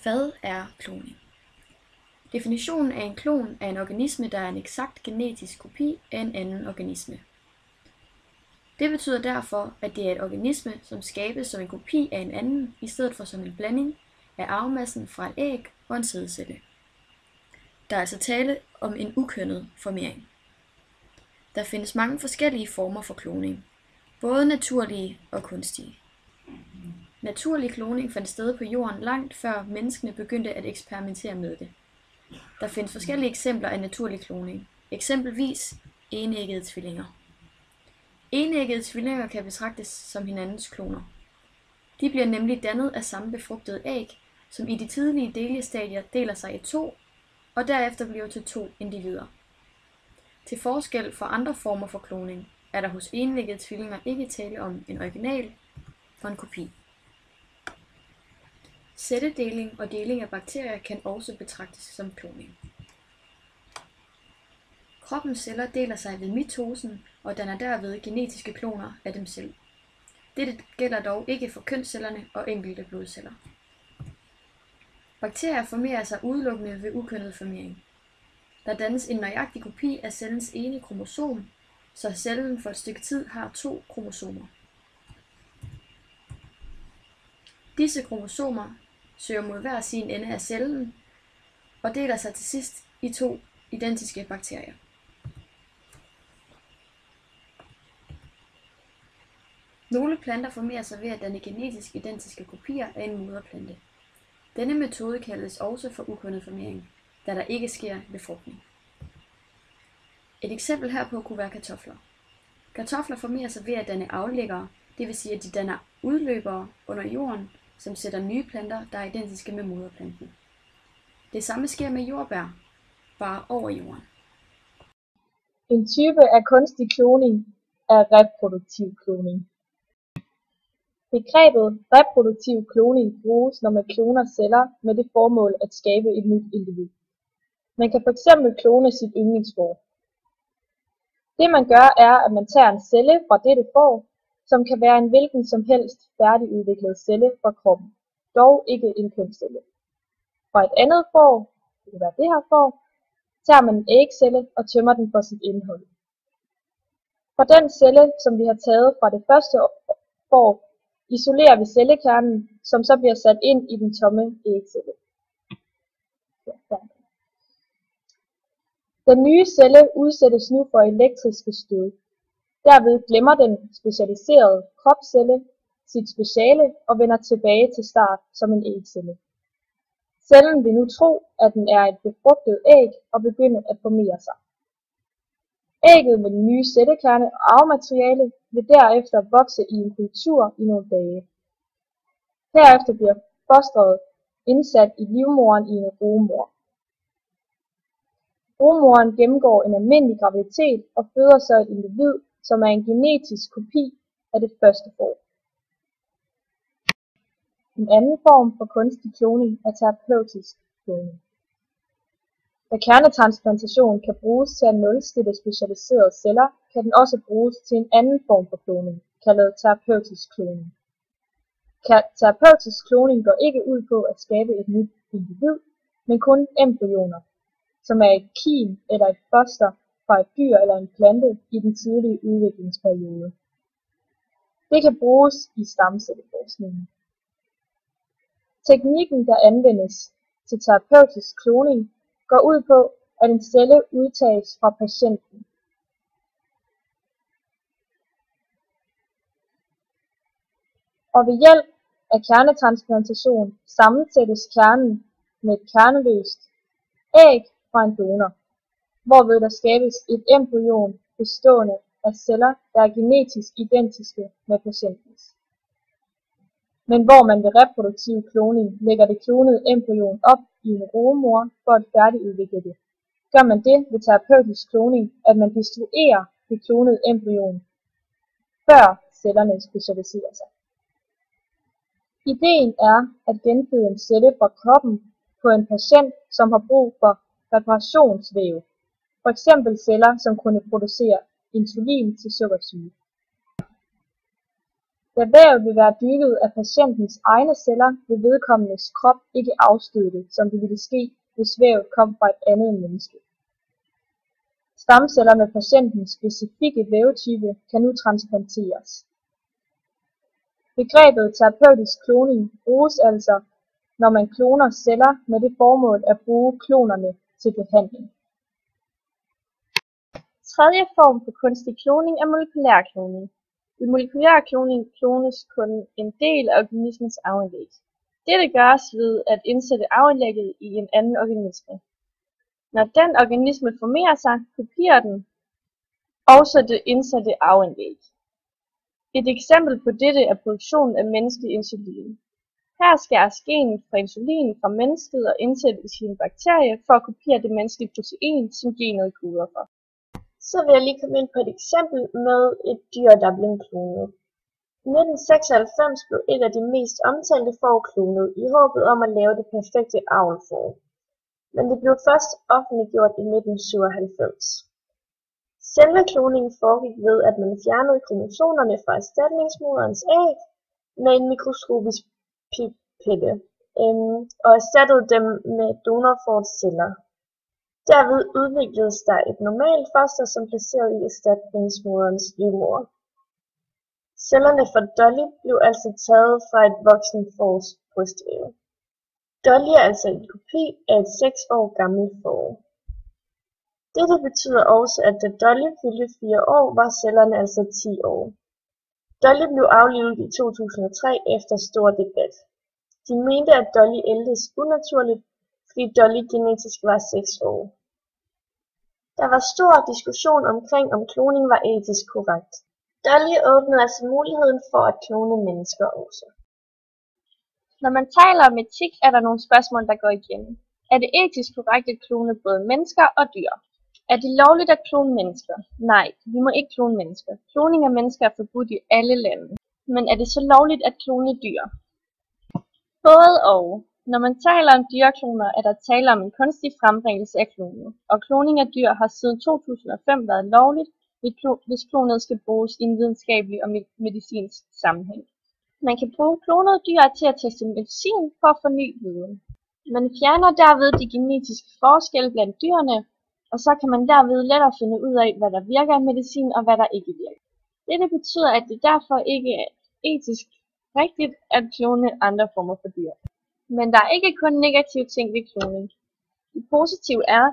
Hvad er kloning? Definitionen af en klon er en organisme, der er en eksakt genetisk kopi af en anden organisme. Det betyder derfor, at det er et organisme, som skabes som en kopi af en anden, i stedet for som en blanding af arvemassen fra et æg og en sædcelle. Der er altså tale om en ukønnet formering. Der findes mange forskellige former for kloning, både naturlige og kunstige. Naturlig kloning fandt sted på jorden langt før menneskene begyndte at eksperimentere med det. Der findes forskellige eksempler af naturlig kloning, eksempelvis enæggede tvillinger. Enæggede tvillinger kan betragtes som hinandens kloner. De bliver nemlig dannet af samme befrugtede æg, som i de tidlige delestadier deler sig i to, og derefter bliver til to individer. Til forskel fra andre former for kloning, er der hos enæggede tvillinger ikke tale om en original og en kopi. Celledeling og deling af bakterier kan også betragtes som kloning. Kroppens celler deler sig ved mitosen og danner derved genetiske kloner af dem selv. Dette gælder dog ikke for kønscellerne og enkelte blodceller. Bakterier formerer sig udelukkende ved ukønnet formering. Der dannes en nøjagtig kopi af cellens ene kromosom, så cellen for et stykke tid har 2 kromosomer. Disse kromosomer søger mod hver sin ende af cellen og deler sig til sidst i 2 identiske bakterier. Nogle planter formerer sig ved at danne genetisk identiske kopier af en moderplante. Denne metode kaldes også for ukønnet formering, da der ikke sker befrugtning. Et eksempel herpå kunne være kartofler. Kartofler formerer sig ved at danne aflæggere, det vil sige at de danner udløbere under jorden, som sætter nye planter, der er identiske med moderplanten. Det samme sker med jordbær, bare over jorden. En type af kunstig kloning er reproduktiv kloning. Begrebet reproduktiv kloning bruges, når man kloner celler med det formål at skabe et nyt individ. Man kan fx klone sit yndlingsfår. Det man gør er, at man tager en celle fra dette får, som kan være en hvilken som helst færdigudviklet celle fra kroppen, dog ikke en kønscelle. Fra et andet får, det kan være det her får, tager man en ægcelle og tømmer den for sit indhold. Fra den celle, som vi har taget fra det første får, isolerer vi cellekernen, som så bliver sat ind i den tomme ægcelle. Den nye celle udsættes nu for elektriske stød. Derved glemmer den specialiserede kropscelle sit speciale og vender tilbage til start som en ægcelle. Cellen vil nu tro, at den er et befrugtet æg og begynde at formere sig. Ægget med den nye cellekerne og arvemateriale vil derefter vokse i en kultur i nogle dage. Herefter bliver fosteret indsat i livmoderen i en rugemor. Rugemoren gennemgår en almindelig graviditet og føder så et individ, som er en genetisk kopi af det første får. En anden form for kunstig kloning er terapeutisk kloning. Da kernetransplantation kan bruges til at nulstille specialiserede celler, kan den også bruges til en anden form for kloning, kaldet terapeutisk kloning. Terapeutisk kloning går ikke ud på at skabe et nyt individ, men kun embryoner, som er et kim eller et foster fra et dyr eller en plante i den tidlige udviklingsperiode. Det kan bruges i stamcelleforskningen. Teknikken, der anvendes til terapeutisk kloning, går ud på, at en celle udtages fra patienten. Og ved hjælp af kernetransplantation sammensættes kernen med et kerneløst æg fra en donor, hvorved der skabes et embryon bestående af celler, der er genetisk identiske med patientens. Men hvor man ved reproduktiv kloning lægger det klonede embryon op i en rugemor for at færdigudvikle det, gør man det ved terapeutisk kloning, at man destruerer det klonede embryon, før cellerne specialiserer sig. Ideen er at genføde en celle fra kroppen på en patient, som har brug for reparationsvæv, f.eks. celler, som kunne producere insulin til sukkersyge. Da væv vil være bygget af patientens egne celler, vil vedkommendes krop ikke afstøde det, som det ville ske, hvis vævet kom fra et andet menneske. Stamceller med patientens specifikke vævtype kan nu transplanteres. Begrebet terapeutisk kloning bruges altså, når man kloner celler med det formål at bruge klonerne til behandling. Tredje form for kunstig kloning er molekylær kloning. Ved molekylær kloning klones kun en del af organismens arveanlæg. Dette gøres ved at indsætte arveanlægget i en anden organisme. Når den organisme formerer sig, kopierer den også det indsatte arveanlæg. Et eksempel på dette er produktionen af menneskelig insulin. Her skæres genet fra insulin fra mennesket og indsættes i en bakterie for at kopiere det menneskelige protein, som genet koder for. Så vil jeg lige komme ind på et eksempel med et dyr, der blev klonet. I 1996 blev et af de mest omtalte får klonet i håbet om at lave det perfekte avlfår. Men det blev først offentliggjort i 1997. Selve kloningen foregik ved, at man fjernede kromosomerne fra erstatningsmoderens æg med en mikroskopisk pipette og erstattede dem med donorfårets celler. Derved udvikledes der et normalt foster, som placeret i erstatningsmoderens livmoder. Cellerne fra Dolly blev altså taget fra et voksent fårs brystvæv. Dolly er altså en kopi af et 6 år gammelt får. Dette betyder også, at da Dolly fyldte 4 år, var cellerne altså 10 år. Dolly blev aflivet i 2003 efter stor debat. De mente, at Dolly æltes unaturligt, fordi Dolly genetisk var 6 år. Der var stor diskussion omkring, om kloning var etisk korrekt. Dolly åbnede altså muligheden for at klone mennesker også. Når man taler om etik, er der nogle spørgsmål, der går igen. Er det etisk korrekt at klone både mennesker og dyr? Er det lovligt at klone mennesker? Nej, vi må ikke klone mennesker. Kloning af mennesker er forbudt i alle lande. Men er det så lovligt at klone dyr? Både og. Når man taler om dyrekloner, er der tale om en kunstig frembringelse af kloning, og kloning af dyr har siden 2005 været lovligt, hvis klonet skal bruges i en videnskabelig og medicinsk sammenhæng. Man kan bruge klonede dyr til at teste medicin for at få ny viden. Man fjerner derved de genetiske forskelle blandt dyrene, og så kan man derved lettere finde ud af, hvad der virker af medicin og hvad der ikke virker. Dette betyder, at det derfor ikke er etisk rigtigt at klone andre former for dyr. Men der er ikke kun negative ting ved kloning. Det positive er,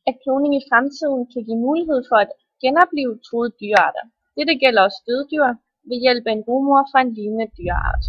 at kloning i fremtiden kan give mulighed for at genoplive truede dyrearter. Dette gælder også døde dyr ved hjælp af en rugemor fra en lignende dyreart.